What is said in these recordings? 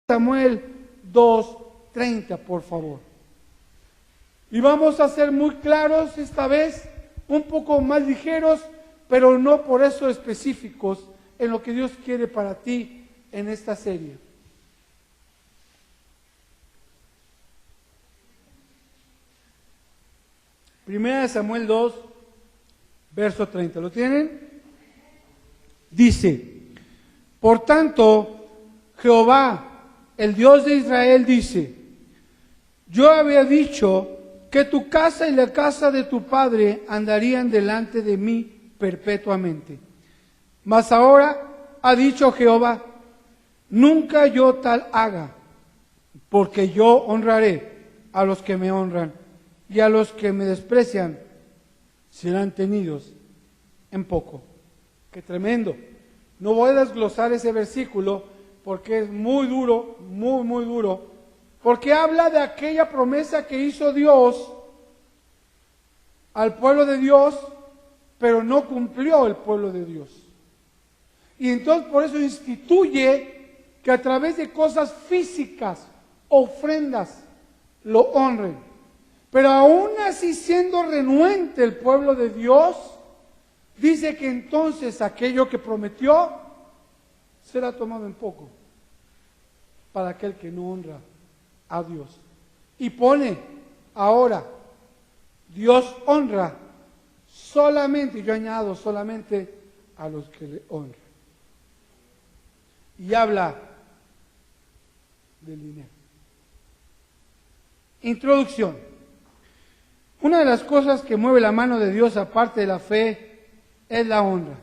Samuel 2:30, por favor. Y vamos a ser muy claros esta vez, un poco más ligeros, pero no por eso específicos en lo que Dios quiere para ti en esta serie. Primera de Samuel 2, verso 30. ¿Lo tienen? Dice: por tanto, Jehová, el Dios de Israel, dice: yo había dicho que tu casa y la casa de tu padre andarían delante de mí perpetuamente. Mas ahora ha dicho Jehová: nunca yo tal haga, porque yo honraré a los que me honran, y a los que me desprecian serán tenidos en poco. Qué tremendo. No voy a desglosar ese versículo porque es muy duro, muy duro, porque habla de aquella promesa que hizo Dios al pueblo de Dios, pero no cumplió el pueblo de Dios. Y entonces por eso instituye que a través de cosas físicas, ofrendas, lo honren. Pero aún así, siendo renuente el pueblo de Dios, dice que entonces aquello que prometió será tomado en poco para aquel que no honra a Dios. Y pone ahora, Dios honra solamente, y yo añado solamente, a los que le honran. Y habla del dinero. Introducción. Una de las cosas que mueve la mano de Dios, aparte de la fe, es la honra.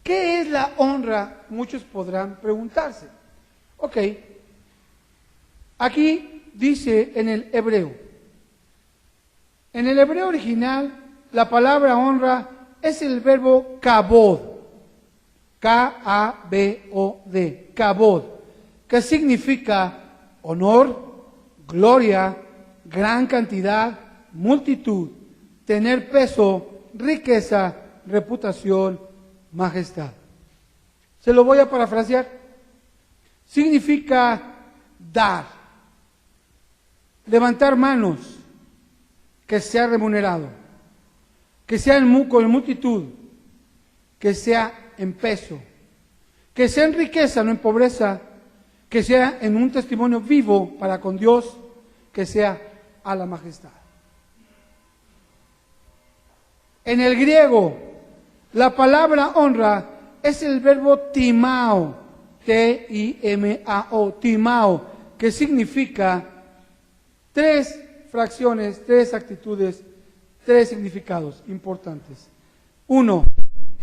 ¿Qué es la honra? Muchos podrán preguntarse. Ok, aquí dice en el hebreo. En el hebreo original, la palabra honra es el verbo kabod. K-A-B-O-D, kabod, que significa honor, gloria, gran cantidad, multitud, tener peso, riqueza, reputación, majestad. Se lo voy a parafrasear. Significa dar, levantar manos, que sea remunerado, que sea con multitud, que sea en peso, que sea en riqueza, no en pobreza, que sea en un testimonio vivo para con Dios, que sea a la majestad. En el griego, la palabra honra es el verbo timao, T-I-M-A-O, timao, que significa tres fracciones, tres actitudes, tres significados importantes. 1,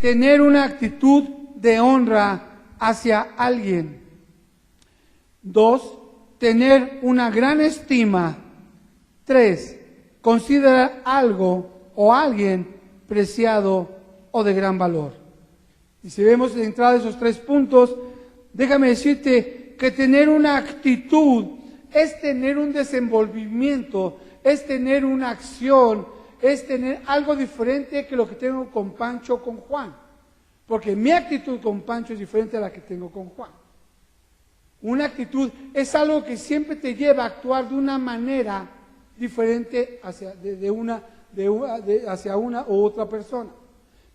tener una actitud de honra hacia alguien. 2, tener una gran estima. 3, considerar algo o alguien preciado o de gran valor. Y si vemos de entrada esos tres puntos, déjame decirte que tener una actitud es tener un desenvolvimiento, es tener una acción, es tener algo diferente que lo que tengo con Pancho o con Juan. Porque mi actitud con Pancho es diferente a la que tengo con Juan. Una actitud es algo que siempre te lleva a actuar de una manera diferente hacia una u otra persona.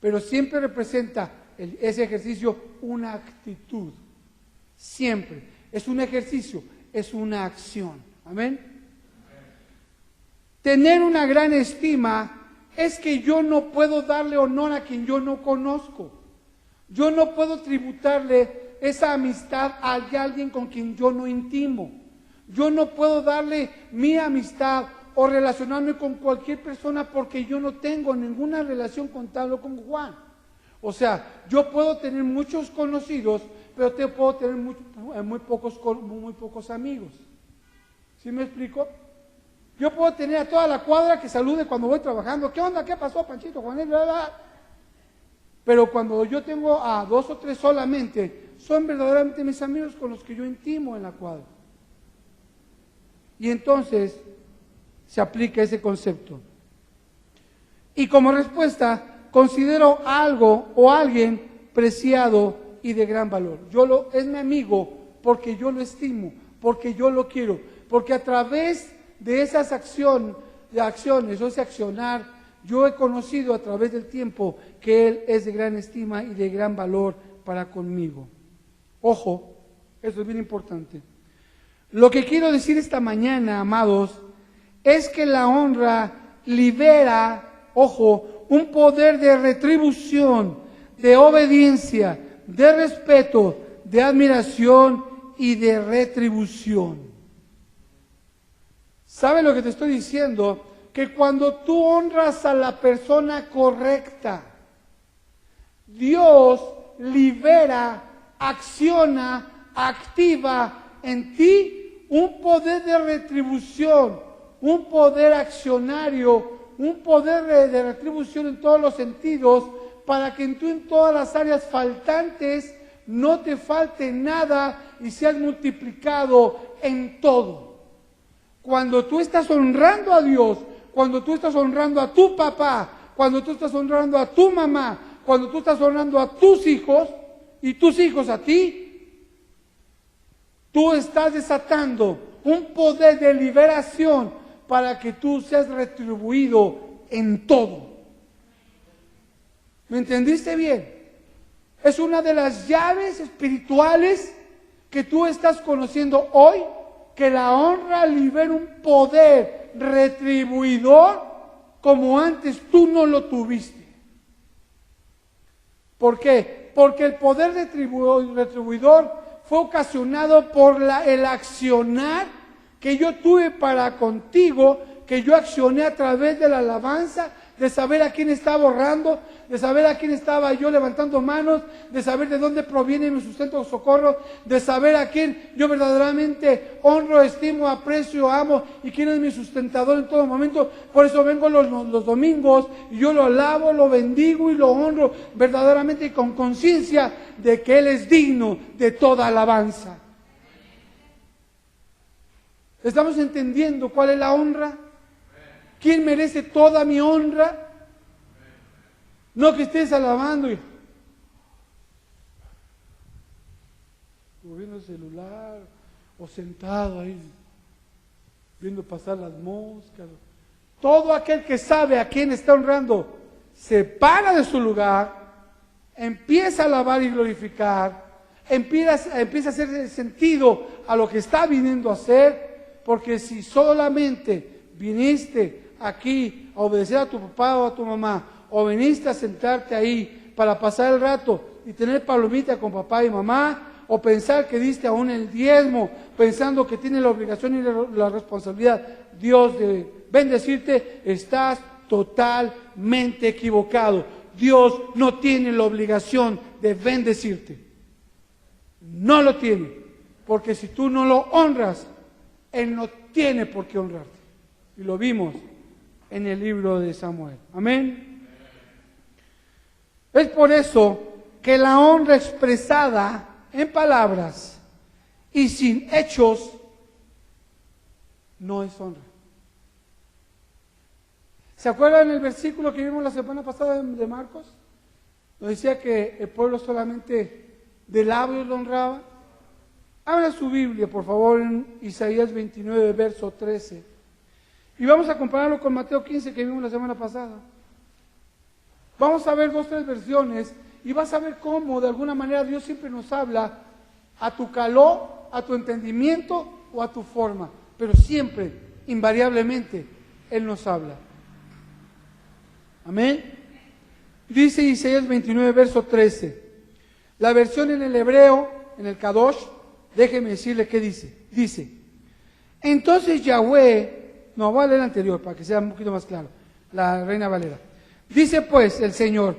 Pero siempre representa ese ejercicio una actitud. Siempre. Es un ejercicio, es una acción. Amén. Tener una gran estima es que yo no puedo darle honor a quien yo no conozco. Yo no puedo tributarle esa amistad a alguien con quien yo no intimo. Yo no puedo darle mi amistad o relacionarme con cualquier persona porque yo no tengo ninguna relación con tal o con Juan. O sea, yo puedo tener muchos conocidos, pero puedo tener muy pocos amigos. ¿Sí me explico? Yo puedo tener a toda la cuadra que salude cuando voy trabajando. ¿Qué onda? ¿Qué pasó, Panchito, Juanel? Pero cuando yo tengo a 2 o 3 solamente, son verdaderamente mis amigos con los que yo intimo en la cuadra. Y entonces se aplica ese concepto. Y como respuesta, considero algo o alguien preciado y de gran valor. Es mi amigo porque yo lo estimo, porque yo lo quiero, porque a través de esas acciones o ese accionar, yo he conocido a través del tiempo que Él es de gran estima y de gran valor para conmigo. Ojo, eso es bien importante. Lo que quiero decir esta mañana, amados, es que la honra libera, ojo, un poder de retribución, de obediencia, de respeto, de admiración y de retribución. ¿Sabes lo que te estoy diciendo? Que cuando tú honras a la persona correcta, Dios libera, acciona, activa en ti un poder de retribución, un poder accionario, un poder de retribución en todos los sentidos, para que tú en todas las áreas faltantes no te falte nada y seas multiplicado en todo. Cuando tú estás honrando a Dios, cuando tú estás honrando a tu papá, cuando tú estás honrando a tu mamá, cuando tú estás honrando a tus hijos y tus hijos a ti, tú estás desatando un poder de liberación para que tú seas retribuido en todo. ¿Me entendiste bien? Es una de las llaves espirituales que tú estás conociendo hoy, que la honra libera un poder retribuidor como antes tú no lo tuviste. ¿Por qué? Porque el poder retribuidor fue ocasionado por el accionar que yo tuve para contigo, que yo accioné a través de la alabanza, de saber a quién estaba honrando, de saber a quién estaba yo levantando manos, de saber de dónde proviene mi sustento o socorro, de saber a quién yo verdaderamente honro, estimo, aprecio, amo y quién es mi sustentador en todo momento. Por eso vengo los domingos y yo lo alabo, lo bendigo y lo honro verdaderamente y con conciencia de que Él es digno de toda alabanza. ¿Estamos entendiendo cuál es la honra? ¿Quién merece toda mi honra? No que estés alabando y viendo el celular o sentado ahí viendo pasar las moscas. Todo aquel que sabe a quién está honrando se para de su lugar, empieza a alabar y glorificar, empieza a hacer sentido a lo que está viniendo a hacer, porque si solamente viniste aquí a obedecer a tu papá o a tu mamá, o viniste a sentarte ahí para pasar el rato y tener palomita con papá y mamá, o pensar que diste aún el diezmo, pensando que tienes la obligación y la responsabilidad, Dios, de bendecirte, estás totalmente equivocado. Dios no tiene la obligación de bendecirte. No lo tiene. Porque si tú no lo honras, Él no tiene por qué honrarte. Y lo vimos en el libro de Samuel. Amén. Es por eso que la honra expresada en palabras y sin hechos no es honra. ¿Se acuerdan el versículo que vimos la semana pasada de Marcos? Nos decía que el pueblo solamente de labios lo honraba. Abra su Biblia, por favor, en Isaías 29, verso 13. Y vamos a compararlo con Mateo 15 que vimos la semana pasada. Vamos a ver 2 o 3 versiones y vas a ver cómo de alguna manera Dios siempre nos habla a tu calor, a tu entendimiento o a tu forma. Pero siempre, invariablemente, Él nos habla. Amén. Dice Isaías 29, verso 13. La versión en el hebreo, en el Kadosh, déjeme decirle qué dice. Dice, entonces Yahweh, no, voy a leer el anterior para que sea un poquito más claro, la Reina Valera. Dice pues el Señor,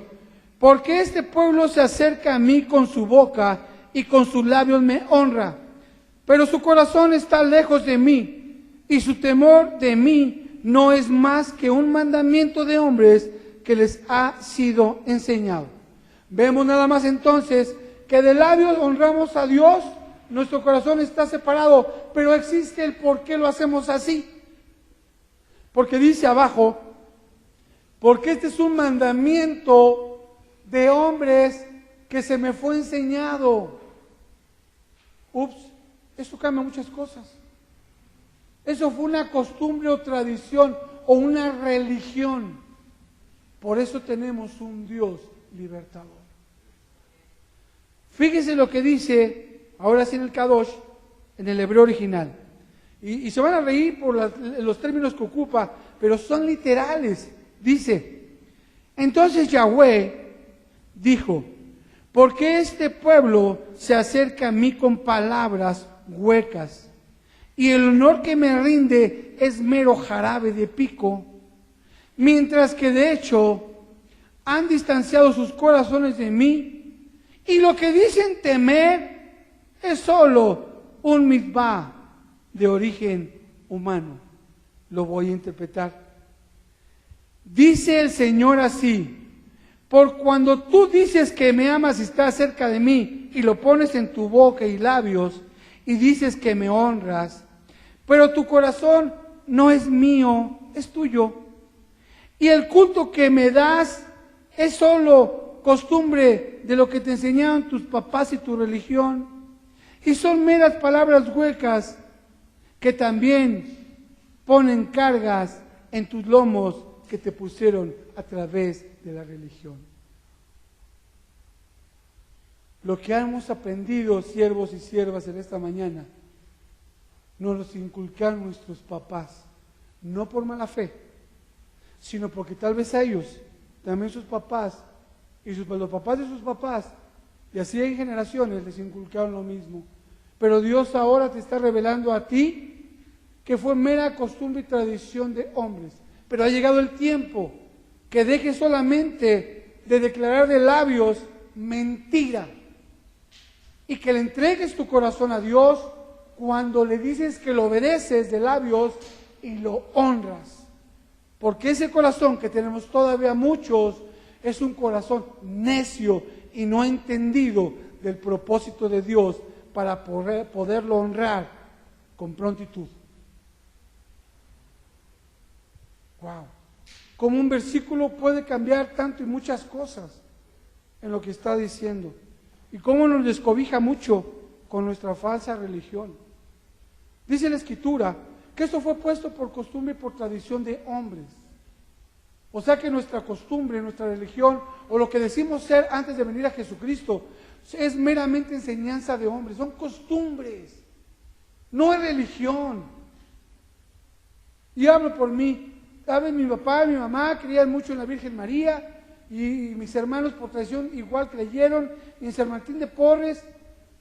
porque este pueblo se acerca a mí con su boca y con sus labios me honra, pero su corazón está lejos de mí y su temor de mí no es más que un mandamiento de hombres que les ha sido enseñado. Vemos nada más entonces que de labios honramos a Dios, nuestro corazón está separado, pero existe el por qué lo hacemos así. Porque dice abajo, porque este es un mandamiento de hombres que se me fue enseñado. Ups, eso cambia muchas cosas. Eso fue una costumbre o tradición o una religión. Por eso tenemos un Dios libertador. Fíjese lo que dice, ahora sí en el Kadosh, en el hebreo original. Y se van a reír por los términos que ocupa, pero son literales. Dice, entonces Yahweh dijo, ¿por qué este pueblo se acerca a mí con palabras huecas? Y el honor que me rinde es mero jarabe de pico, mientras que de hecho han distanciado sus corazones de mí, y lo que dicen temer es solo un mitzvah de origen humano. Lo voy a interpretar. Dice el Señor así, por cuando tú dices que me amas y estás cerca de mí, y lo pones en tu boca y labios, y dices que me honras, pero tu corazón no es mío, es tuyo. Y el culto que me das es solo costumbre de lo que te enseñaron tus papás y tu religión. Y son meras palabras huecas que también ponen cargas en tus lomos que te pusieron a través de la religión. Lo que hemos aprendido, siervos y siervas, en esta mañana, nos los inculcaron nuestros papás, no por mala fe, sino porque tal vez a ellos, también sus papás, y los papás de sus papás, y así en generaciones les inculcaron lo mismo. Pero Dios ahora te está revelando a ti que fue mera costumbre y tradición de hombres. Pero ha llegado el tiempo que dejes solamente de declarar de labios mentira y que le entregues tu corazón a Dios cuando le dices que lo obedeces de labios y lo honras. Porque ese corazón que tenemos todavía muchos es un corazón necio y no entendido del propósito de Dios para poderlo honrar con prontitud. Wow. Como un versículo puede cambiar tanto y muchas cosas en lo que está diciendo. Y cómo nos descobija mucho con nuestra falsa religión. Dice la Escritura que esto fue puesto por costumbre y por tradición de hombres. O sea que nuestra costumbre, nuestra religión, o lo que decimos ser antes de venir a Jesucristo, es meramente enseñanza de hombres, son costumbres, no es religión. Y hablo por mí. ¿Saben? Mi papá y mi mamá creían mucho en la Virgen María, y mis hermanos por tradición igual creyeron en San Martín de Porres,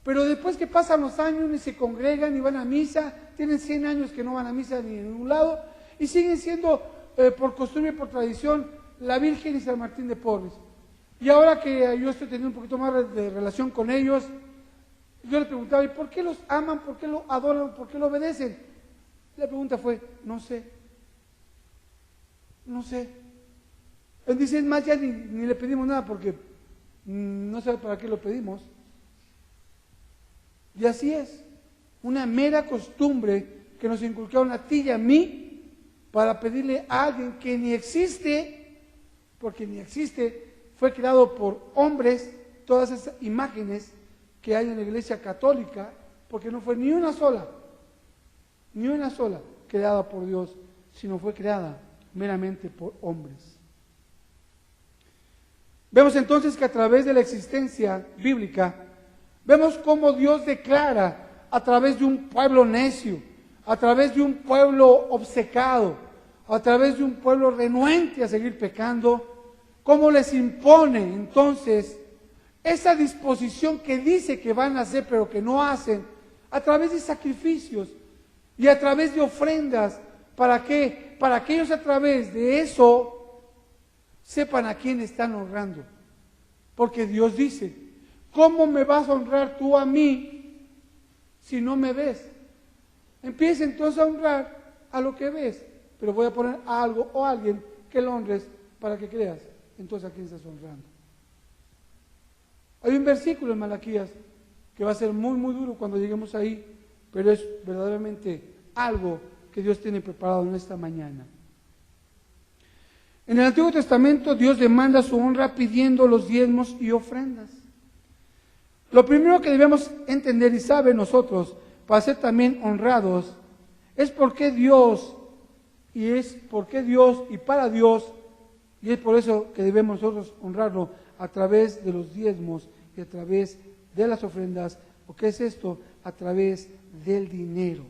pero después que pasan los años y se congregan y van a misa, tienen 100 años que no van a misa ni en ningún lado, y siguen siendo por costumbre y por tradición la Virgen y San Martín de Porres. Y ahora que yo estoy teniendo un poquito más de relación con ellos, yo les preguntaba, ¿y por qué los aman? ¿Por qué lo adoran? ¿Por qué lo obedecen? La pregunta fue, no sé. Dicen más, ya ni le pedimos nada porque no sabe para qué lo pedimos. Y así es, una mera costumbre que nos inculcaron a ti y a mí para pedirle a alguien que ni existe, porque ni existe, fue creado por hombres, todas esas imágenes que hay en la Iglesia Católica, porque no fue ni una sola creada por Dios, sino fue creada meramente por hombres. Vemos entonces que a través de la existencia bíblica, vemos cómo Dios declara a través de un pueblo necio, a través de un pueblo obcecado, a través de un pueblo renuente a seguir pecando, cómo les impone entonces esa disposición que dice que van a hacer pero que no hacen, a través de sacrificios y a través de ofrendas. ¿Para qué? Para que ellos a través de eso sepan a quién están honrando. Porque Dios dice, ¿cómo me vas a honrar tú a mí si no me ves? Empieza entonces a honrar a lo que ves, pero voy a poner a algo o a alguien que lo honres para que creas. Entonces, ¿a quién estás honrando? Hay un versículo en Malaquías que va a ser muy, muy duro cuando lleguemos ahí, pero es verdaderamente algo que Dios tiene preparado en esta mañana. En el Antiguo Testamento Dios demanda su honra pidiendo los diezmos y ofrendas. Lo primero que debemos entender y saber nosotros para ser también honrados, es porque Dios y para Dios, y es por eso que debemos nosotros honrarlo a través de los diezmos y a través de las ofrendas. ¿Qué es esto? A través del dinero,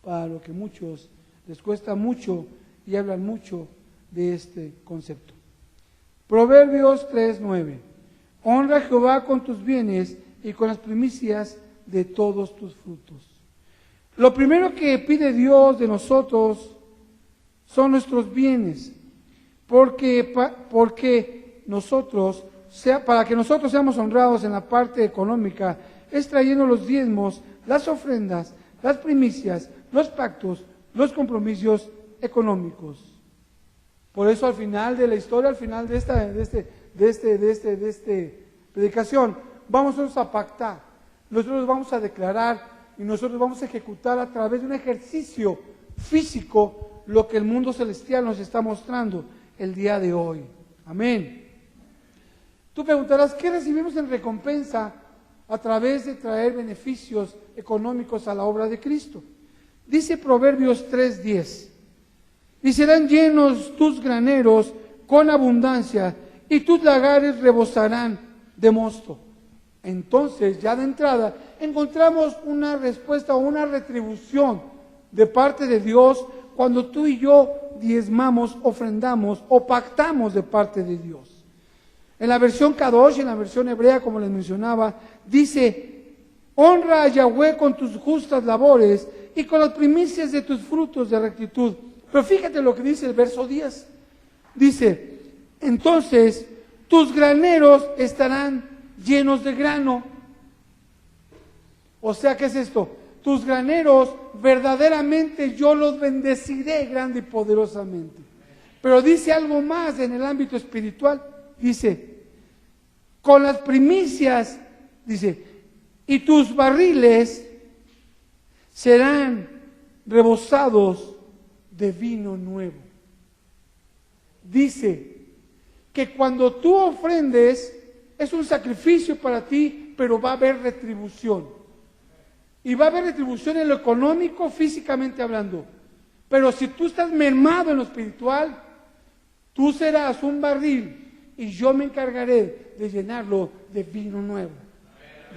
para lo que muchos les cuesta mucho y hablan mucho de este concepto. Proverbios 3:9. Honra a Jehová con tus bienes y con las primicias de todos tus frutos. Lo primero que pide Dios de nosotros son nuestros bienes, porque nosotros, para que nosotros seamos honrados en la parte económica, es trayendo los diezmos, las ofrendas, las primicias, los pactos, los compromisos económicos. Por eso al final de la historia, al final de esta predicación, vamos nosotros a pactar, nosotros vamos a declarar y nosotros vamos a ejecutar a través de un ejercicio físico lo que el mundo celestial nos está mostrando el día de hoy. Amén. Tú preguntarás, ¿qué recibimos en recompensa a través de traer beneficios económicos a la obra de Cristo? Dice Proverbios 3:10, y serán llenos tus graneros con abundancia, y tus lagares rebosarán de mosto. Entonces, ya de entrada, encontramos una respuesta o una retribución de parte de Dios cuando tú y yo diezmamos, ofrendamos o pactamos de parte de Dios. En la versión Kadosh, en la versión hebrea, como les mencionaba, dice, honra a Yahweh con tus justas labores y con las primicias de tus frutos de rectitud. Pero fíjate lo que dice el verso 10. Dice, entonces tus graneros estarán llenos de grano. O sea, ¿qué es esto? Tus graneros verdaderamente yo los bendeciré grande y poderosamente. Pero dice algo más en el ámbito espiritual. Dice, con las primicias, dice, y tus barriles serán rebosados de vino nuevo. Dice que cuando tú ofrendes, es un sacrificio para ti, pero va a haber retribución. Y va a haber retribución en lo económico, físicamente hablando. Pero si tú estás mermado en lo espiritual, tú serás un barril y yo me encargaré de llenarlo de vino nuevo,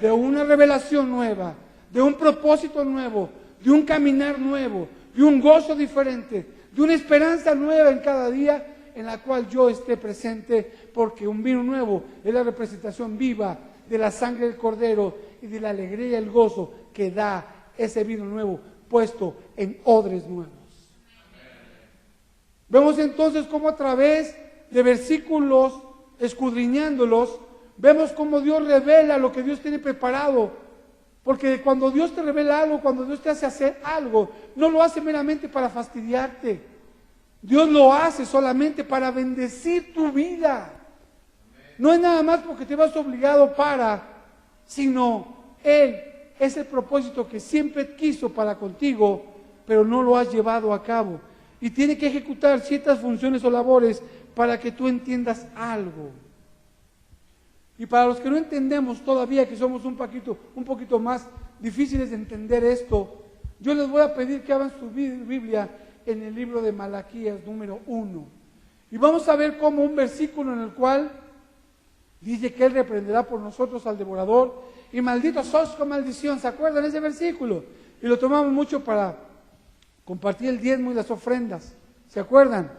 de una revelación nueva, de un propósito nuevo, de un caminar nuevo, de un gozo diferente, de una esperanza nueva en cada día en la cual yo esté presente, porque un vino nuevo es la representación viva de la sangre del Cordero y de la alegría y el gozo que da ese vino nuevo puesto en odres nuevos. Vemos entonces cómo a través de versículos, escudriñándolos, vemos cómo Dios revela lo que Dios tiene preparado. Porque cuando Dios te revela algo, cuando Dios te hace hacer algo, no lo hace meramente para fastidiarte. Dios lo hace solamente para bendecir tu vida. No es nada más porque te vas obligado sino Él es el propósito que siempre quiso para contigo, pero no lo has llevado a cabo. Y tiene que ejecutar ciertas funciones o labores para que tú entiendas algo. Y para los que no entendemos todavía, que somos un poquito más difíciles de entender esto, yo les voy a pedir que abran su Biblia en el libro de Malaquías número 1. Y vamos a ver cómo un versículo en el cual dice que Él reprenderá por nosotros al devorador y maldito sos con maldición. ¿Se acuerdan ese versículo? Y lo tomamos mucho para compartir el diezmo y las ofrendas. ¿Se acuerdan?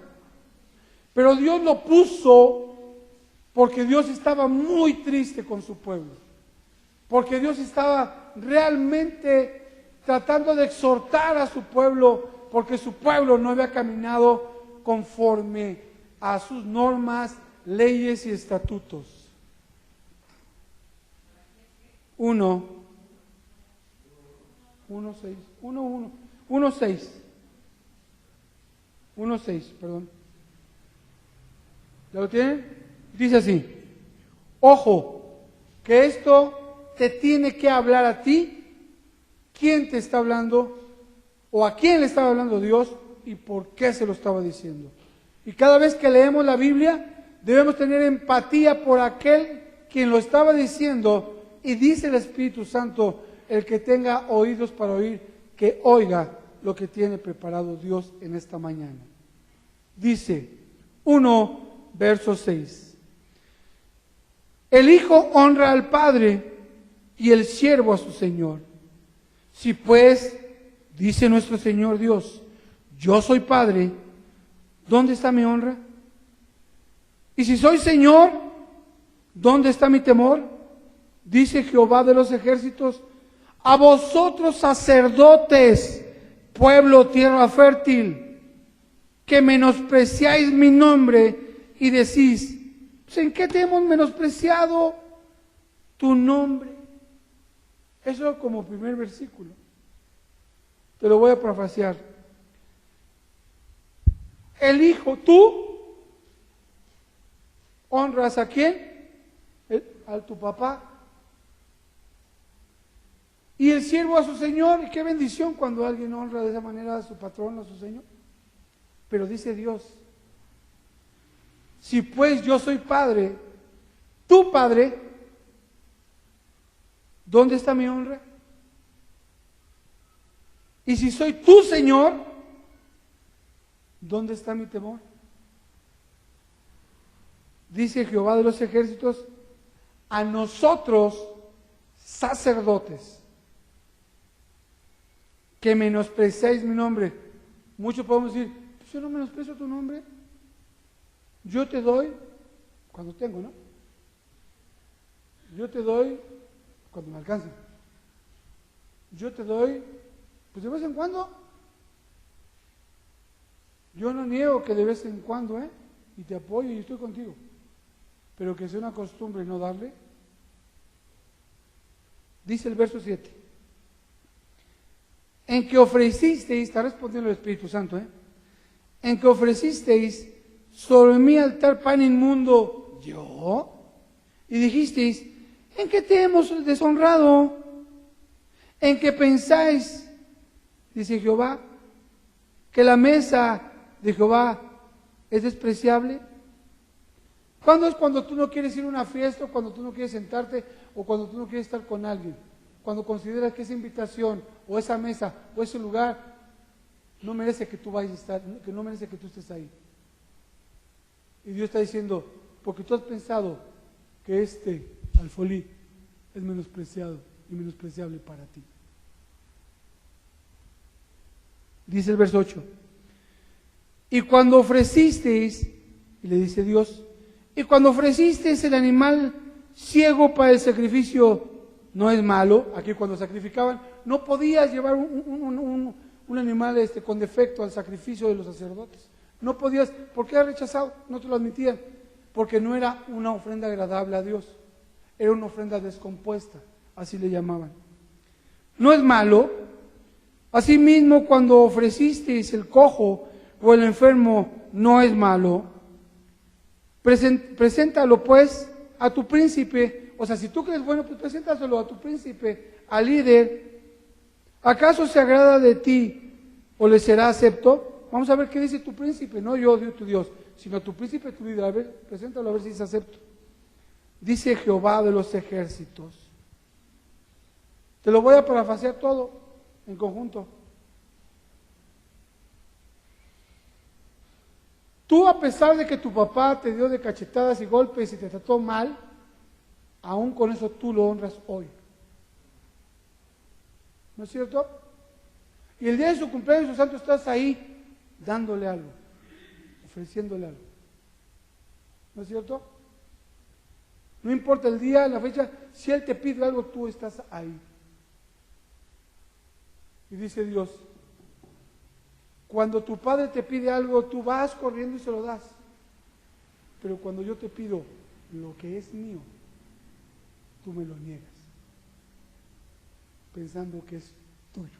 Pero Dios lo puso porque Dios estaba muy triste con su pueblo. Porque Dios estaba realmente tratando de exhortar a su pueblo, porque su pueblo no había caminado conforme a sus normas, leyes y estatutos. 1:6, perdón. ¿Ya lo tienen? Dice así: ojo, que esto te tiene que hablar a ti. ¿Quién te está hablando? ¿O a quién le estaba hablando Dios? ¿Y por qué se lo estaba diciendo? Y cada vez que leemos la Biblia, debemos tener empatía por aquel quien lo estaba diciendo. Y dice el Espíritu Santo El que tenga oídos para oír, que oiga lo que tiene preparado Dios en esta mañana. Dice 1, verso 6. El hijo honra al padre y el siervo a su señor. Si pues, dice nuestro Señor Dios, yo soy padre, ¿dónde está mi honra? Y si soy Señor, ¿dónde está mi temor? Dice Jehová de los ejércitos, a vosotros sacerdotes, pueblo, tierra fértil, que menospreciáis mi nombre y decís, pues, ¿en qué te hemos menospreciado tu nombre? Eso como primer versículo. Te lo voy a parafrasear. El hijo, tú honras ¿a quién? A tu papá. Y el siervo a su señor. Y qué bendición cuando alguien honra de esa manera a su patrón o a su señor. Pero dice Dios, si pues yo soy padre, tu padre, ¿dónde está mi honra? Y si soy tu Señor, ¿dónde está mi temor? Dice Jehová de los ejércitos, a nosotros, sacerdotes, que menospreciáis mi nombre. Muchos podemos decir, pues yo no menosprecio tu nombre. Yo te doy cuando tengo, ¿no? Yo te doy cuando me alcanza. Yo te doy, pues de vez en cuando. Yo no niego que de vez en cuando, y te apoyo y estoy contigo. Pero que sea una costumbre no darle. Dice el verso 7. En que ofrecisteis, está respondiendo el Espíritu Santo, en que ofrecisteis sobre mi altar pan inmundo, yo, y dijisteis, ¿en qué te hemos deshonrado? ¿En qué pensáis, dice Jehová, que la mesa de Jehová es despreciable? ¿Cuándo es cuando tú no quieres ir a una fiesta, o cuando tú no quieres sentarte, o cuando tú no quieres estar con alguien? Cuando consideras que esa invitación, o esa mesa, o ese lugar, no merece que tú vayas a estar, que no merece que tú estés ahí. Y Dios está diciendo, porque tú has pensado que este alfolí es menospreciado y menospreciable para ti. Dice el verso 8. Y cuando ofrecisteis, y le dice Dios, y cuando ofrecisteis el animal ciego para el sacrificio, no es malo. Aquí cuando sacrificaban, no podías llevar un animal con defecto al sacrificio de los sacerdotes. No podías, porque era rechazado, no te lo admitían, porque no era una ofrenda agradable a Dios, era una ofrenda descompuesta, así le llamaban. No es malo. Asimismo, cuando ofrecisteis el cojo o el enfermo, no es malo. Preséntalo pues a tu príncipe. O sea, si tú crees bueno, pues preséntaselo a tu príncipe, al líder. ¿Acaso se agrada de ti o le será acepto? Vamos a ver qué dice tu príncipe, no yo, tu Dios, sino tu príncipe, tu líder. A ver, preséntalo a ver si es acepto. Dice Jehová de los ejércitos. Te lo voy a parafrasear todo en conjunto. Tú, a pesar de que tu papá te dio de cachetadas y golpes y te trató mal, aún con eso tú lo honras hoy. ¿No es cierto? Y el día de su cumpleaños, su santo, estás ahí dándole algo, ofreciéndole algo. ¿No es cierto? No importa el día, la fecha, si Él te pide algo, tú estás ahí. Y dice Dios, cuando tu padre te pide algo, tú vas corriendo y se lo das. Pero cuando yo te pido lo que es mío, tú me lo niegas, pensando que es tuyo.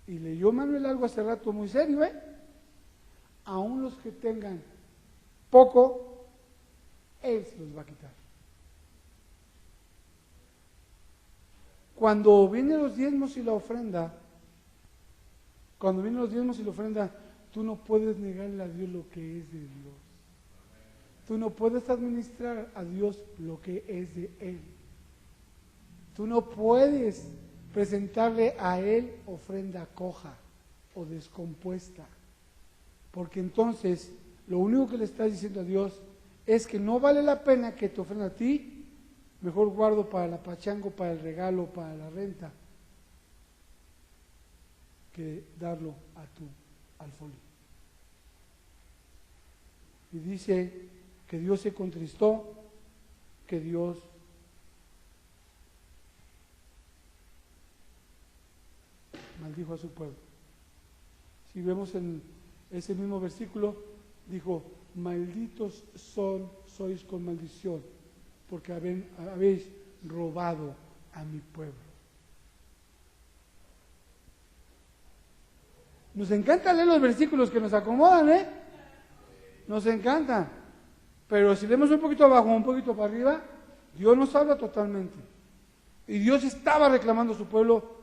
Y leyó Manuel algo hace rato muy serio, aún los que tengan poco, Él se los va a quitar. Cuando vienen los diezmos y la ofrenda, tú no puedes negarle a Dios lo que es de Dios. Tú no puedes administrar a Dios lo que es de Él. Tú no puedes presentarle a Él ofrenda coja o descompuesta, porque entonces lo único que le estás diciendo a Dios es que no vale la pena que te ofrenda a ti, mejor guardo para la pachango, para el regalo, para la renta, que darlo al folio. Y dice que Dios se contristó, que Dios maldijo a su pueblo. Si vemos en ese mismo versículo, dijo, malditos sois con maldición, porque habéis robado a mi pueblo. Nos encanta leer los versículos que nos acomodan, nos encanta, pero si leemos un poquito abajo, un poquito para arriba, Dios nos habla totalmente. Y Dios estaba reclamando a su pueblo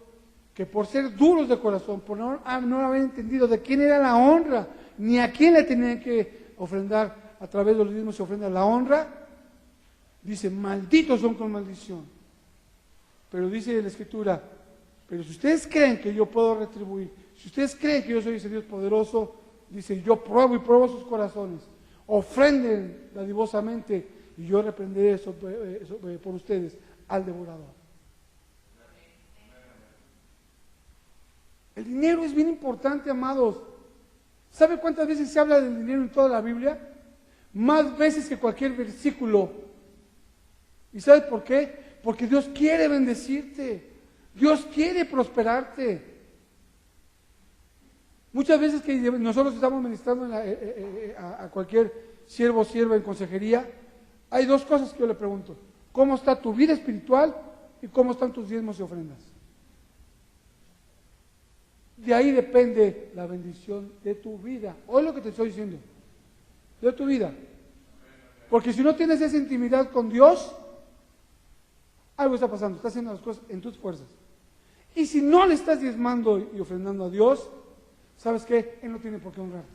que por ser duros de corazón, por no haber entendido de quién era la honra, ni a quién le tenían que ofrendar a través de los diezmos se ofrenda la honra, dice, malditos son con maldición. Pero dice la Escritura, pero si ustedes creen que yo puedo retribuir, si ustedes creen que yo soy ese Dios poderoso, dice, yo pruebo y pruebo sus corazones, ofrenden dadivosamente y yo reprenderé por ustedes al devorador. El dinero es bien importante, amados. ¿Sabe cuántas veces se habla del dinero en toda la Biblia? Más veces que cualquier versículo. ¿Y sabes por qué? Porque Dios quiere bendecirte. Dios quiere prosperarte. Muchas veces que nosotros estamos ministrando a cualquier siervo o sierva en consejería, hay dos cosas que yo le pregunto. ¿Cómo está tu vida espiritual y cómo están tus diezmos y ofrendas? De ahí depende la bendición de tu vida. Oye lo que te estoy diciendo. De tu vida. Porque si no tienes esa intimidad con Dios, algo está pasando. Estás haciendo las cosas en tus fuerzas. Y si no le estás diezmando y ofrendando a Dios, ¿sabes qué? Él no tiene por qué honrarte.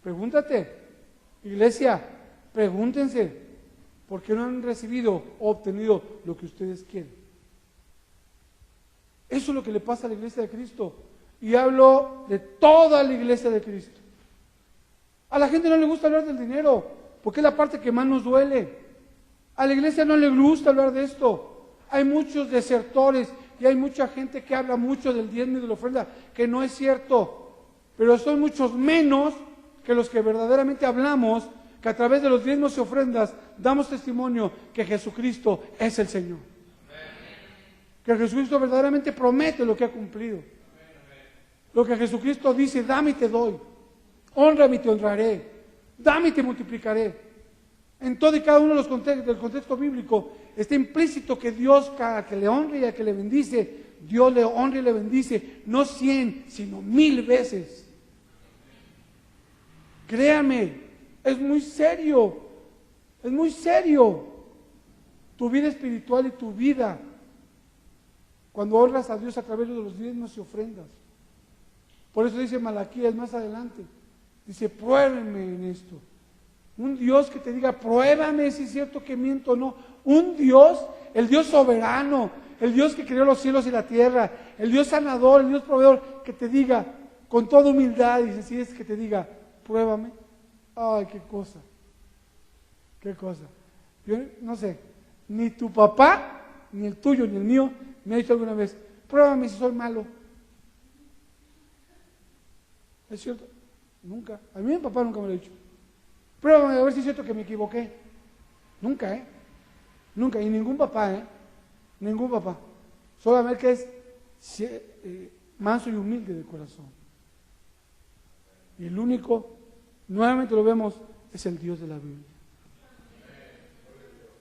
Pregúntate, iglesia, pregúntense, ¿por qué no han recibido o obtenido lo que ustedes quieren? Eso es lo que le pasa a la iglesia de Cristo. Y hablo de toda la iglesia de Cristo. A la gente no le gusta hablar del dinero, porque es la parte que más nos duele. A la iglesia no le gusta hablar de esto. Hay muchos desertores y hay mucha gente que habla mucho del diezmo y de la ofrenda, que no es cierto. Pero son muchos menos que los que verdaderamente hablamos, que a través de los diezmos y ofrendas damos testimonio que Jesucristo es el Señor. Que Jesucristo verdaderamente promete lo que ha cumplido. Lo que Jesucristo dice, dame y te doy. Hónrame y te honraré. Dame y te multiplicaré. En todo y cada uno de los contextos del contexto bíblico está implícito que Dios, cada que le honra y a que le bendice, Dios le honra y le bendice, no 100, sino 1000 veces. Créame, es muy serio. Es muy serio. Tu vida espiritual y tu vida. Cuando honras a Dios a través de los diezmos y ofrendas. Por eso dice Malaquías más adelante. Dice, pruébenme en esto. Un Dios que te diga, pruébame si es cierto que miento o no. Un Dios, el Dios soberano, el Dios que creó los cielos y la tierra, el Dios sanador, el Dios proveedor, que te diga con toda humildad y sencillez, que te diga, pruébame. Ay, qué cosa. Qué cosa. Yo no sé, ni tu papá, ni el tuyo, ni el mío, me ha dicho alguna vez, pruébame si soy malo. ¿Es cierto? Nunca. A mí mi papá nunca me lo ha dicho. Pruébame a ver si es cierto que me equivoqué. Nunca, Nunca. Y ningún papá, Ningún papá. Solamente que es manso y humilde de corazón. Y el único, nuevamente lo vemos, es el Dios de la Biblia.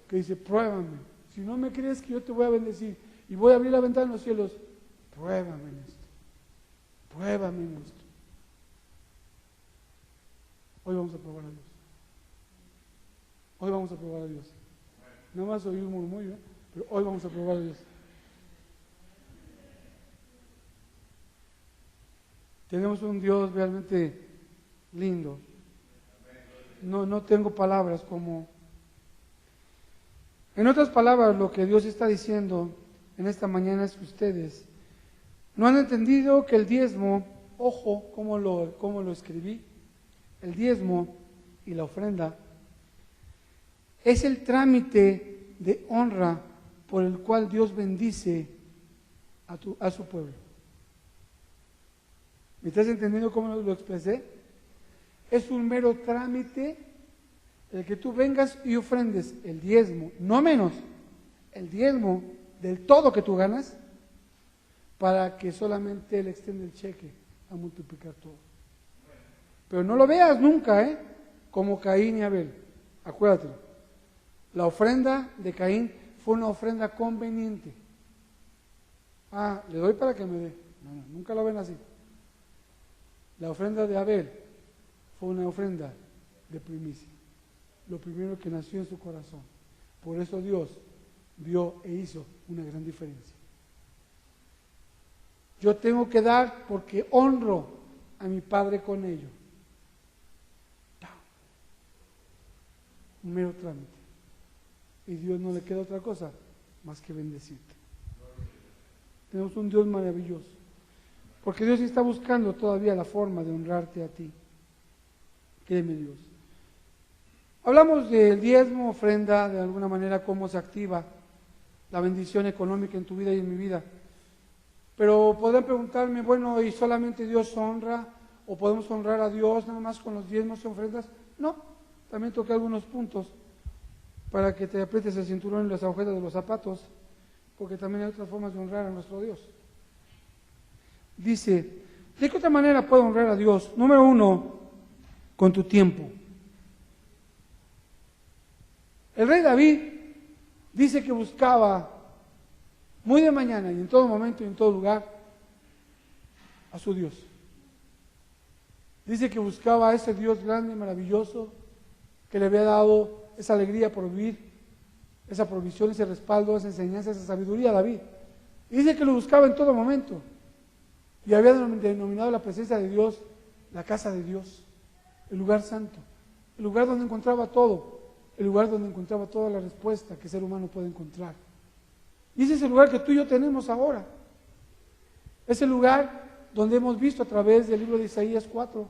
Que dice, pruébame. Si no me crees que yo te voy a bendecir y voy a abrir la ventana de los cielos, pruébame en esto. Pruébame en esto. Hoy vamos a probar a Dios. Hoy vamos a probar a Dios. Nada más oí un murmullo, pero hoy vamos a probar a Dios. Tenemos un Dios realmente lindo. No tengo palabras como En otras palabras, lo que Dios está diciendo en esta mañana es que ustedes no han entendido que el diezmo, ojo, cómo lo escribí, el diezmo y la ofrenda es el trámite de honra por el cual Dios bendice a su pueblo. ¿Me estás entendiendo cómo lo expresé? Es un mero trámite el que tú vengas y ofrendes el diezmo, no menos, el diezmo del todo que tú ganas, para que solamente Él extienda el cheque a multiplicar todo. Pero no lo veas nunca, como Caín y Abel. Acuérdate, la ofrenda de Caín fue una ofrenda conveniente. Le doy para que me dé. No, nunca lo ven así. La ofrenda de Abel fue una ofrenda de primicia, lo primero que nació en su corazón. Por eso Dios vio e hizo una gran diferencia. Yo tengo que dar porque honro a mi Padre con ello. Un mero trámite. Y Dios no le queda otra cosa más que bendecirte. Tenemos un Dios maravilloso. Porque Dios está buscando todavía la forma de honrarte a ti. Créeme, Dios. Hablamos del diezmo, ofrenda, de alguna manera cómo se activa la bendición económica en tu vida y en mi vida. Pero podrán preguntarme, bueno, ¿y solamente Dios honra? ¿O podemos honrar a Dios nada más con los diezmos y ofrendas? No, también toqué algunos puntos para que te aprietes el cinturón y las agujetas de los zapatos, porque también hay otras formas de honrar a nuestro Dios. Dice, ¿de qué otra manera puedo honrar a Dios? Número 1, con tu tiempo. El rey David dice que buscaba muy de mañana y en todo momento y en todo lugar a su Dios. Dice que buscaba a ese Dios grande y maravilloso que le había dado esa alegría por vivir, esa provisión, ese respaldo, esa enseñanza, esa sabiduría a David. Y dice que lo buscaba en todo momento y había denominado la presencia de Dios la casa de Dios, el lugar santo, el lugar donde encontraba todo, el lugar donde encontraba toda la respuesta que el ser humano puede encontrar. Y ese es el lugar que tú y yo tenemos ahora. Es el lugar donde hemos visto a través del libro de Isaías 4,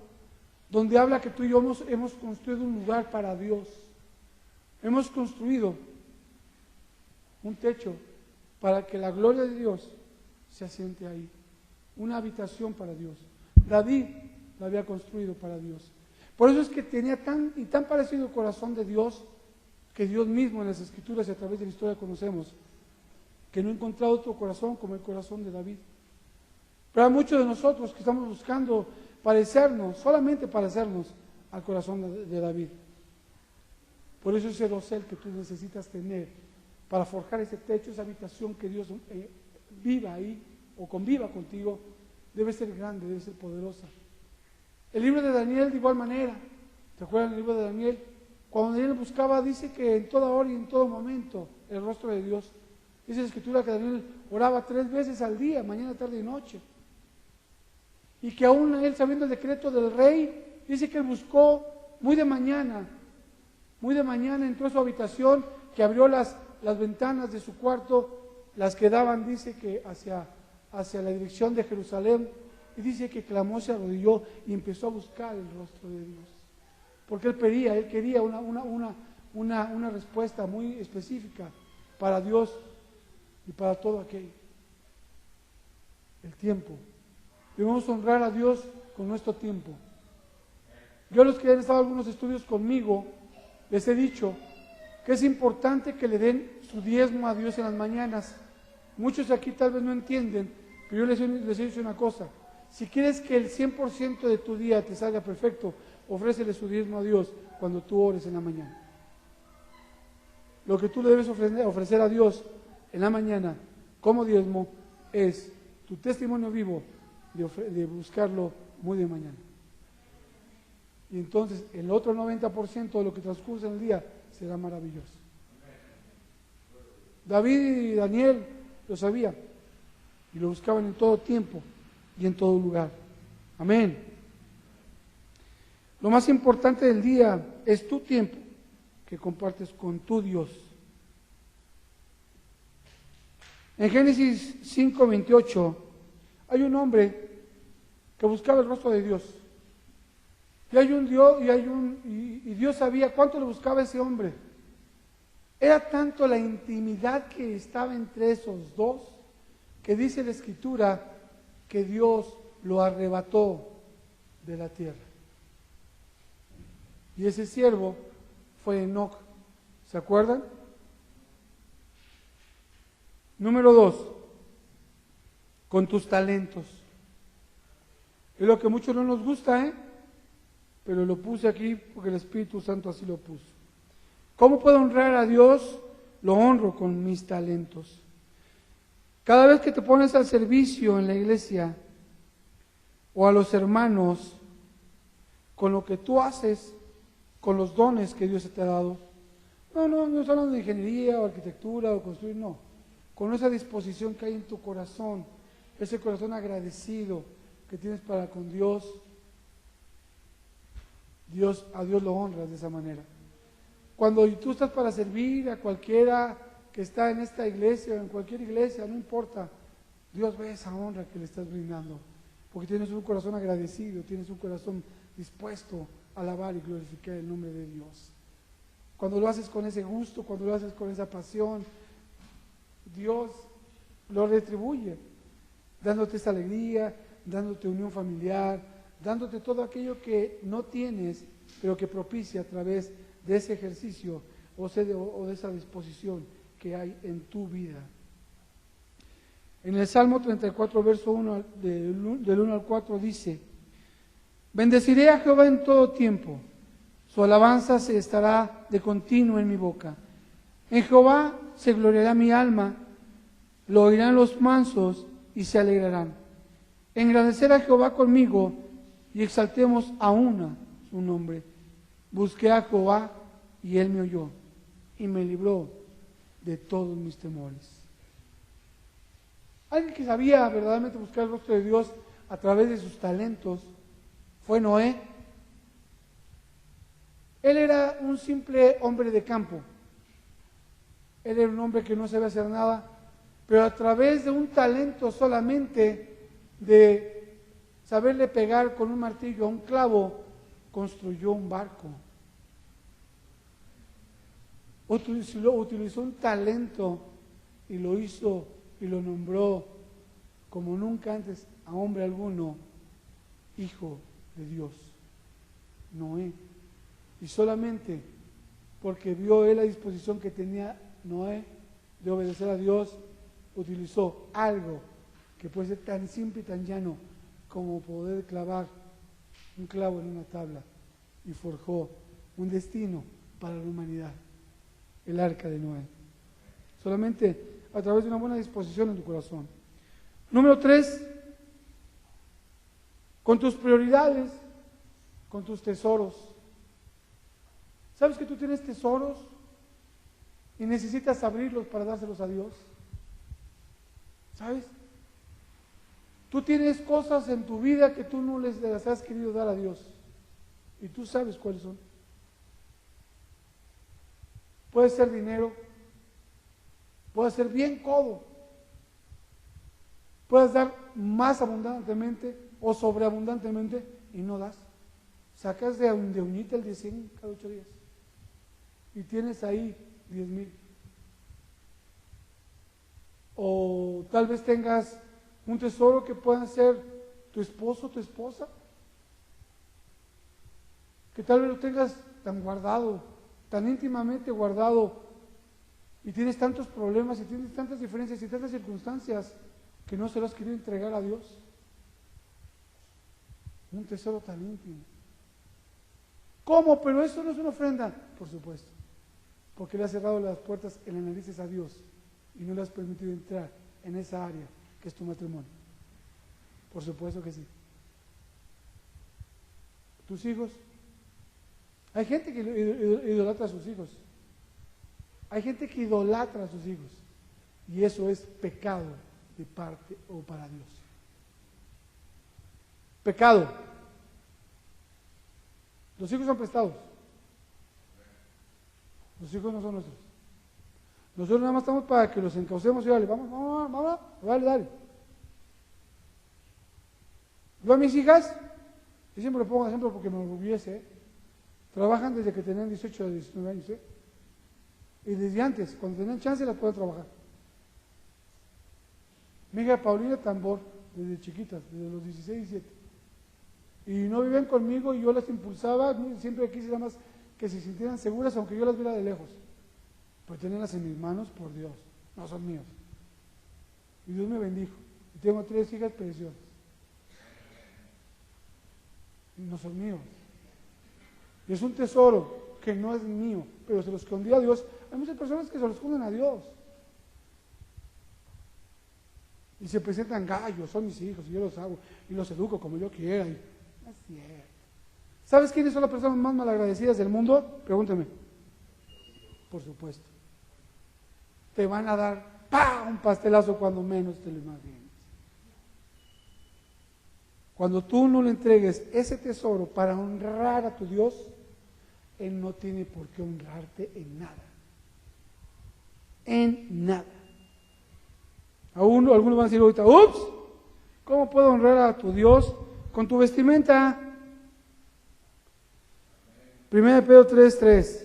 donde habla que tú y yo hemos construido un lugar para Dios. Hemos construido un techo para que la gloria de Dios se asiente ahí. Una habitación para Dios. David la había construido para Dios. Por eso es que tenía tan parecido el corazón de Dios, que Dios mismo en las Escrituras y a través de la historia conocemos, que no ha encontrado otro corazón como el corazón de David. Pero hay muchos de nosotros que estamos buscando parecernos, solamente parecernos al corazón de David. Por eso ese dosel que tú necesitas tener para forjar ese techo, esa habitación que Dios viva ahí o conviva contigo, debe ser grande, debe ser poderosa. El libro de Daniel de igual manera. ¿Te acuerdas del libro de Daniel? Cuando Daniel buscaba, dice que en toda hora y en todo momento el rostro de Dios. Dice la Escritura que Daniel oraba 3 veces al día, mañana, tarde y noche. Y que aún él, sabiendo el decreto del rey, dice que él buscó muy de mañana entró a su habitación, que abrió las ventanas de su cuarto, las que daban, dice que hacia la dirección de Jerusalén, y dice que clamó, se arrodilló y empezó a buscar el rostro de Dios. Porque él quería una respuesta muy específica para Dios y para todo aquello. El tiempo. Debemos honrar a Dios con nuestro tiempo. Yo, los que han estado en algunos estudios conmigo, les he dicho que es importante que le den su diezmo a Dios en las mañanas. Muchos aquí tal vez no entienden, pero yo les he dicho una cosa. Si quieres que el 100% de tu día te salga perfecto, ofrécele su diezmo a Dios cuando tú ores en la mañana. Lo que tú le debes ofrecer a Dios en la mañana como diezmo es tu testimonio vivo de buscarlo muy de mañana. Y entonces el otro 90% de lo que transcurre en el día será maravilloso. David y Daniel lo sabían y lo buscaban en todo tiempo y en todo lugar. Amén. Lo más importante del día es tu tiempo que compartes con tu Dios. En Génesis 5:28 hay un hombre que buscaba el rostro de Dios. Y hay un Dios, y Dios sabía cuánto le buscaba ese hombre. Era tanto la intimidad que estaba entre esos dos, que dice la Escritura que Dios lo arrebató de la tierra. Y ese siervo fue Enoc. ¿Se acuerdan? Número 2, con tus talentos. Es lo que a muchos no nos gusta, pero lo puse aquí porque el Espíritu Santo así lo puso. ¿Cómo puedo honrar a Dios? Lo honro con mis talentos. Cada vez que te pones al servicio en la iglesia o a los hermanos, con lo que tú haces, con los dones que Dios te ha dado, no estoy hablando de ingeniería o arquitectura o construir, no. Con esa disposición que hay en tu corazón, ese corazón agradecido que tienes para con Dios, a Dios lo honras de esa manera. Cuando tú estás para servir a cualquiera que está en esta iglesia o en cualquier iglesia, no importa, Dios ve esa honra que le estás brindando, porque tienes un corazón agradecido, tienes un corazón dispuesto a alabar y glorificar el nombre de Dios. Cuando lo haces con ese gusto, cuando lo haces con esa pasión, Dios lo retribuye, dándote esa alegría, dándote unión familiar, dándote todo aquello que no tienes, pero que propicia a través de ese ejercicio o de esa disposición que hay en tu vida. En el Salmo 34, verso 1, del 1 al 4 dice: bendeciré a Jehová en todo tiempo, su alabanza se estará de continuo en mi boca. En Jehová se gloriará mi alma, lo oirán los mansos y se alegrarán. Engrandecer a Jehová conmigo y exaltemos aún su nombre. Busqué a Jehová y él me oyó y me libró de todos mis temores. Alguien que sabía verdaderamente buscar el rostro de Dios a través de sus talentos fue Noé. Él era un simple hombre de campo. Él era un hombre que no sabía hacer nada, pero a través de un talento solamente de saberle pegar con un martillo a un clavo, construyó un barco. Utilizó un talento y lo hizo y lo nombró como nunca antes a hombre alguno, hijo de Dios, Noé. Y solamente porque vio él la disposición que tenía Noé de obedecer a Dios, utilizó algo que puede ser tan simple y tan llano como poder clavar un clavo en una tabla, y forjó un destino para la humanidad, el arca de Noé. Solamente a través de una buena disposición en tu corazón. Número 3, con tus prioridades, con tus tesoros. ¿Sabes que tú tienes tesoros y necesitas abrirlos para dárselos a Dios? ¿Sabes? Tú tienes cosas en tu vida que tú no las has querido dar a Dios, y tú sabes cuáles son. Puede ser dinero, puede ser bien codo, puedes dar más abundantemente o sobreabundantemente y no das. Sacas de uñita el 10 cada 8 días y tienes ahí 10,000. O tal vez tengas un tesoro que pueda ser tu esposo, tu esposa, que tal vez lo tengas tan guardado, tan íntimamente guardado, y tienes tantos problemas y tienes tantas diferencias y tantas circunstancias que no se lo has querido entregar a Dios. Un tesoro tan íntimo. ¿Cómo? Pero eso no es una ofrenda. Por supuesto, porque le has cerrado las puertas en las narices a Dios y no le has permitido entrar en esa área que es tu matrimonio. Por supuesto que sí. Tus hijos. Hay gente que idolatra a sus hijos. Hay gente que idolatra a sus hijos. Y eso es pecado de parte o para Dios. Pecado. Los hijos son prestados. Los hijos no son nuestros. Nosotros nada más estamos para que los encaucemos y dale, vamos, dale. Yo a mis hijas, yo siempre lo pongo de ejemplo porque me orgullece, trabajan desde que tenían 18 o 19 años, y desde antes, cuando tenían chance las pueden trabajar. Mi hija Paulina Tambor, desde chiquitas, desde los 16 y 17. Y no vivían conmigo y yo las impulsaba, siempre quise nada más que se sintieran seguras, aunque yo las viera de lejos. Pues tenerlas en mis manos, por Dios, no son míos. Y Dios me bendijo. Y tengo 3 hijas preciosas. Y no son míos. Y es un tesoro que no es mío, pero se lo escondí a Dios. Hay muchas personas que se lo esconden a Dios. Y se presentan gallos, son mis hijos, y yo los hago, y los educo como yo quiera. Y no es cierto. ¿Sabes quiénes son las personas más malagradecidas del mundo? Pregúntame. Por supuesto. Te van a dar un pastelazo cuando menos te lo imagines. Cuando tú no le entregues ese tesoro para honrar a tu Dios, Él no tiene por qué honrarte en nada. En nada. Algunos van a decir ahorita, ups, ¿cómo puedo honrar a tu Dios con tu vestimenta? 1 Pedro 3:3.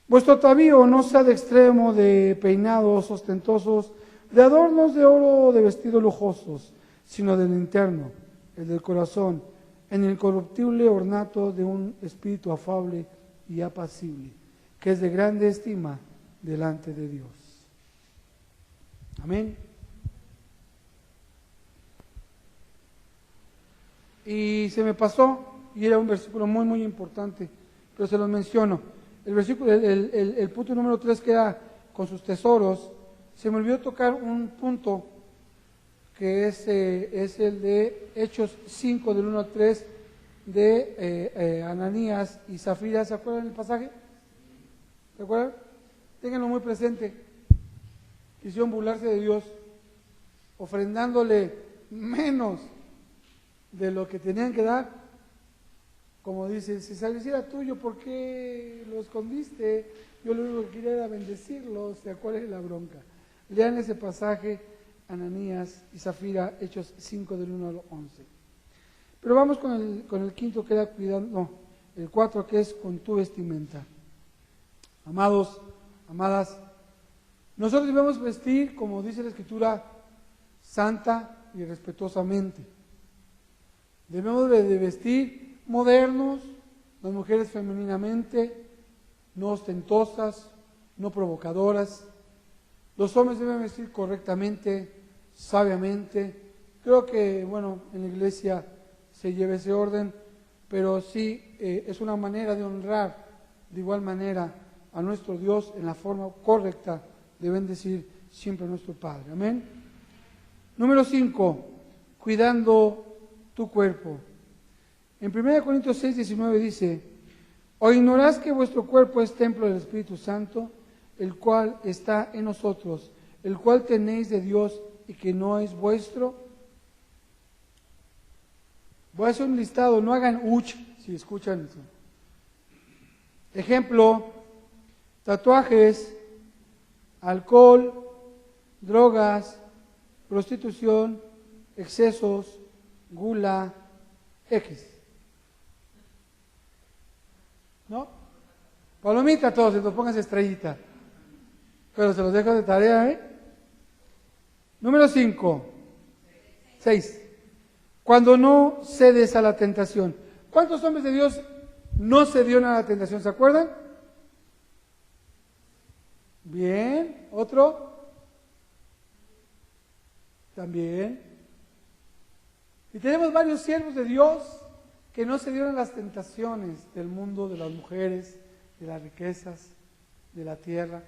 Vuestro atavío no sea de extremo de peinados ostentosos, de adornos de oro o de vestidos lujosos, sino del interno, el del corazón, en el incorruptible ornato de un espíritu afable y apacible, que es de grande estima delante de Dios. Amén. Y se me pasó, y era un versículo muy, muy importante, pero se los menciono. El versículo, el punto número 3 queda con sus tesoros. Se me olvidó tocar un punto que es el de Hechos 5, del 1 al 3, de Ananías y Zafira. ¿Se acuerdan del pasaje? ¿Se acuerdan? Ténganlo muy presente. Quisieron burlarse de Dios, ofrendándole menos de lo que tenían que dar. Como dice, si saliera tuyo, ¿por qué lo escondiste? Yo lo único que quería era bendecirlo. ¿Cuál es la bronca? Lean ese pasaje, Ananías y Zafira, Hechos 5, del 1 al 11. Pero vamos con el quinto, que era cuidando, el 4, que es con tu vestimenta. Amados, amadas, nosotros debemos vestir, como dice la Escritura, santa y respetuosamente. Debemos de vestir modernos, las mujeres femeninamente, no ostentosas, no provocadoras. Los hombres deben vestir correctamente, sabiamente. Creo que, en la iglesia se lleva ese orden, pero sí es una manera de honrar de igual manera a nuestro Dios en la forma correcta de bendecir siempre a nuestro Padre. Amén. Número 5, cuidando tu cuerpo. En 1 Corintios 6:19 dice: ¿O ignorás que vuestro cuerpo es templo del Espíritu Santo, el cual está en nosotros, el cual tenéis de Dios y que no es vuestro? Voy a hacer un listado, no hagan uch si escuchan eso. Ejemplo: tatuajes, alcohol, drogas, prostitución, excesos, gula, X. ¿No? Palomita todos, entonces pónganse estrellita. Pero se los dejo de tarea, Número 6. Cuando no cedes a la tentación. ¿Cuántos hombres de Dios no cedieron a la tentación? ¿Se acuerdan? Bien. ¿Otro? También. Y tenemos varios siervos de Dios que no se dieron a las tentaciones del mundo, de las mujeres, de las riquezas, de la tierra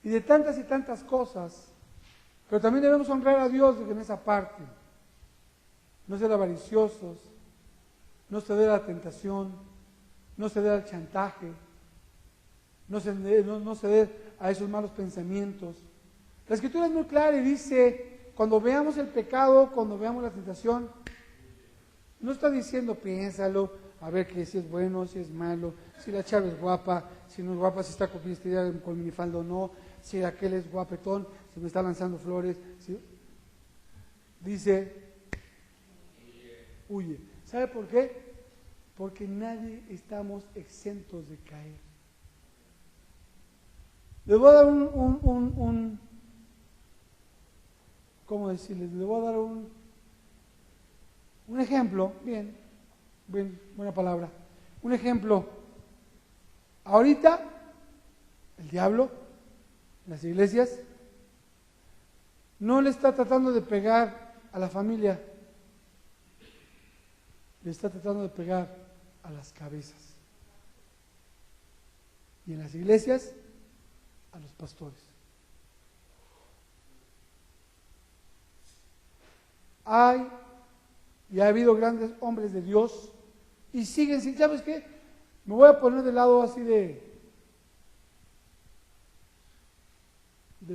y de tantas y tantas cosas. Pero también debemos honrar a Dios en esa parte. No ser avariciosos, no ceder a la tentación, no ceder al chantaje, no ceder a esos malos pensamientos. La Escritura es muy clara y dice, cuando veamos el pecado, cuando veamos la tentación, no está diciendo piénsalo, a ver que si es bueno, si es malo, si la chava es guapa, si no es guapa, si está con minifalda o no, si aquel es guapetón, si me está lanzando flores, si... dice, huye. ¿Sabe por qué? Porque nadie estamos exentos de caer. Les voy a dar ¿cómo decirles? Les voy a dar un ejemplo, buena palabra. Un ejemplo. Ahorita, el diablo, en las iglesias, no le está tratando de pegar a la familia, le está tratando de pegar a las cabezas. Y en las iglesias, a los pastores. Hay y ha habido grandes hombres de Dios y siguen sin, ¿sabes qué? Me voy a poner del lado así del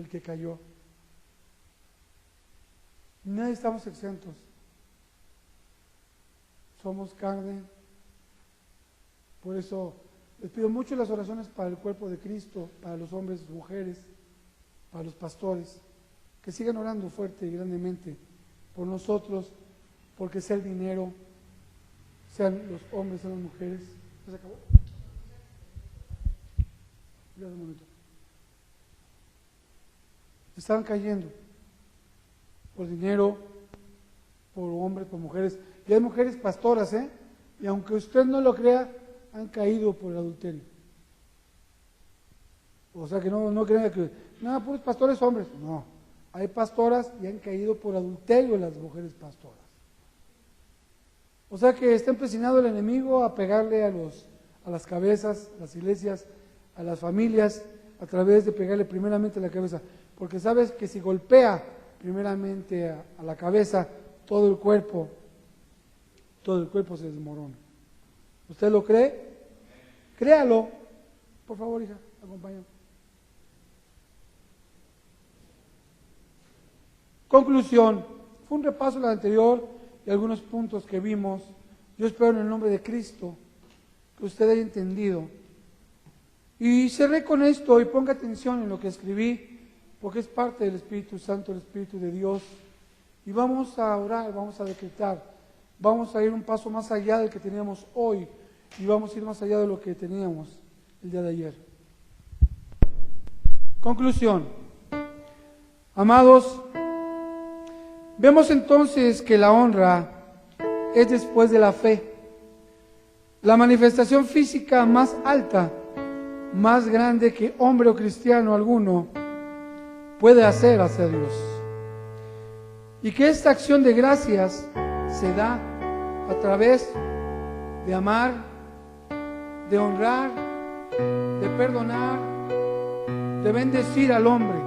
que cayó. Nadie estamos exentos. Somos carne. Por eso les pido mucho las oraciones para el cuerpo de Cristo, para los hombres, mujeres, para los pastores, que sigan orando fuerte y grandemente por nosotros, porque sea el dinero, sean los hombres, sean las mujeres. ¿Ya se acabó? Ya un momento. Estaban cayendo por dinero, por hombres, por mujeres. Y hay mujeres pastoras, y aunque usted no lo crea, han caído por el adulterio. O sea que no crean que, no, puros pastores hombres. No, hay pastoras y han caído por adulterio las mujeres pastoras. O sea que está empecinado el enemigo a pegarle a las cabezas, a las iglesias, a las familias, a través de pegarle primeramente a la cabeza. Porque sabes que si golpea primeramente a la cabeza, todo el cuerpo se desmorona. ¿Usted lo cree? Créalo. Por favor, hija, acompáñame. Conclusión. Fue un repaso de la anterior y algunos puntos que vimos. Yo espero en el nombre de Cristo que usted haya entendido. Y cerré con esto y ponga atención en lo que escribí, porque es parte del Espíritu Santo, el Espíritu de Dios. Y vamos a orar, vamos a decretar, vamos a ir un paso más allá del que teníamos hoy y vamos a ir más allá de lo que teníamos el día de ayer. Conclusión. Amados, vemos entonces que la honra es después de la fe, la manifestación física más alta, más grande que hombre o cristiano alguno puede hacer hacia Dios. Y que esta acción de gracias se da a través de amar, de honrar, de perdonar, de bendecir al hombre,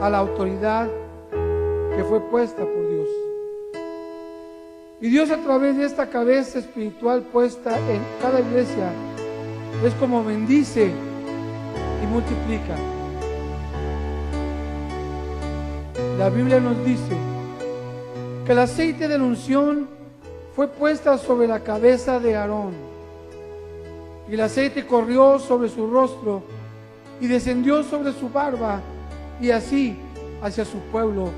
a la autoridad que fue puesta por Dios. Y Dios, a través de esta cabeza espiritual puesta en cada iglesia, es como bendice y multiplica. La Biblia nos dice que el aceite de la unción fue puesta sobre la cabeza de Aarón, y el aceite corrió sobre su rostro y descendió sobre su barba, y así hacia su pueblo,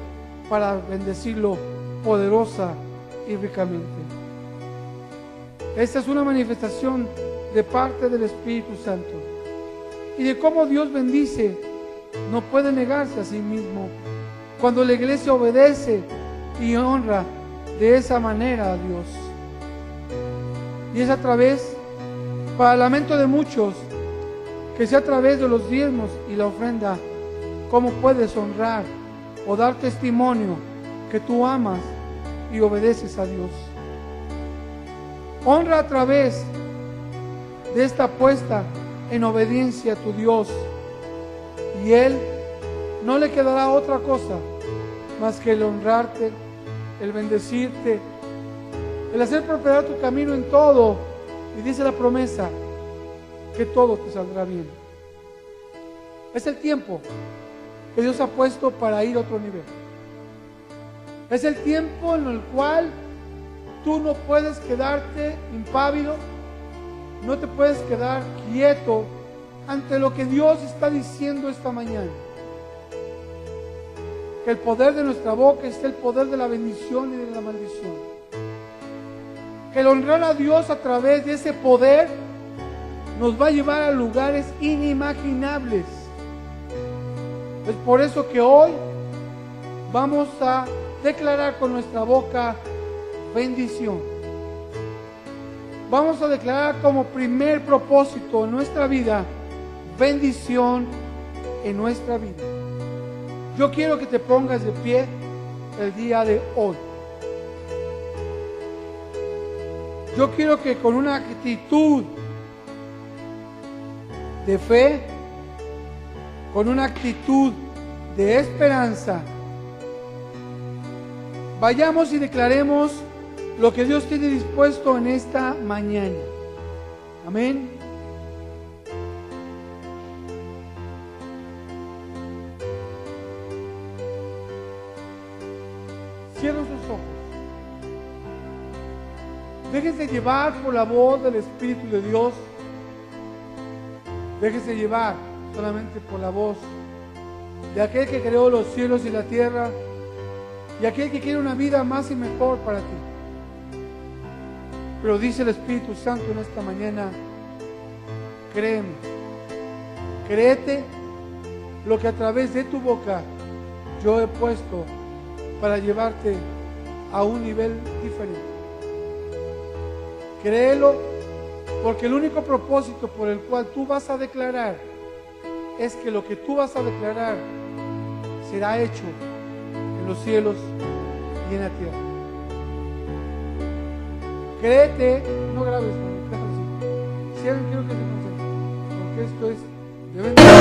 para bendecirlo poderosa y ricamente. Esta es una manifestación de parte del Espíritu Santo, y de cómo Dios bendice no puede negarse a sí mismo cuando la iglesia obedece y honra de esa manera a Dios. Y es a través, para el lamento de muchos, que sea a través de los diezmos y la ofrenda, cómo puedes honrar o dar testimonio que tú amas y obedeces a Dios. Honra a través de esta puesta en obediencia a tu Dios, y Él no le quedará otra cosa más que el honrarte, el bendecirte, el hacer prosperar tu camino en todo. Y dice la promesa que todo te saldrá bien. Es el tiempo que Dios ha puesto para ir a otro nivel. Es el tiempo en el cual tú no puedes quedarte impávido, no te puedes quedar quieto, ante lo que Dios está diciendo esta mañana. Que el poder de nuestra boca es el poder de la bendición y de la maldición. Que el honrar a Dios a través de ese poder nos va a llevar a lugares inimaginables. Es por eso que hoy vamos a declarar con nuestra boca bendición. Vamos a declarar como primer propósito en nuestra vida, bendición en nuestra vida. Yo quiero que te pongas de pie el día de hoy. Yo quiero que con una actitud de fe, con una actitud de esperanza, vayamos y declaremos lo que Dios tiene dispuesto en esta mañana. Amén. Cierren sus ojos. Déjense llevar por la voz del Espíritu de Dios. Déjense llevar solamente por la voz de aquel que creó los cielos y la tierra y aquel que quiere una vida más y mejor para ti. Pero dice el Espíritu Santo en esta mañana: créeme, créete lo que a través de tu boca yo he puesto para llevarte a un nivel diferente. Créelo, porque el único propósito por el cual tú vas a declarar es que lo que tú vas a declarar será hecho en los cielos y en la tierra. Créete, no grabes, déjalo así. Si alguien quiero que se concentre, porque esto es de bendición.